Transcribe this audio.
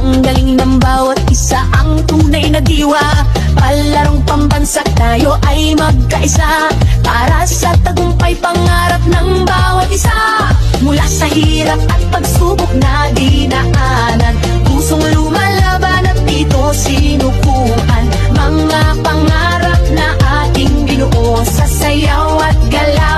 Ang galing ng bawat isa, ang tunay na diwa. Palarong pambansa, tayo ay magkaisa para sa tagumpay pangarap ng bawat isa. Mula sa hirap at pagsubok na dinaanan, pusong lumalaban at dito sinukuan. Mga pangarap na ating binuo sa sayaw at galaw.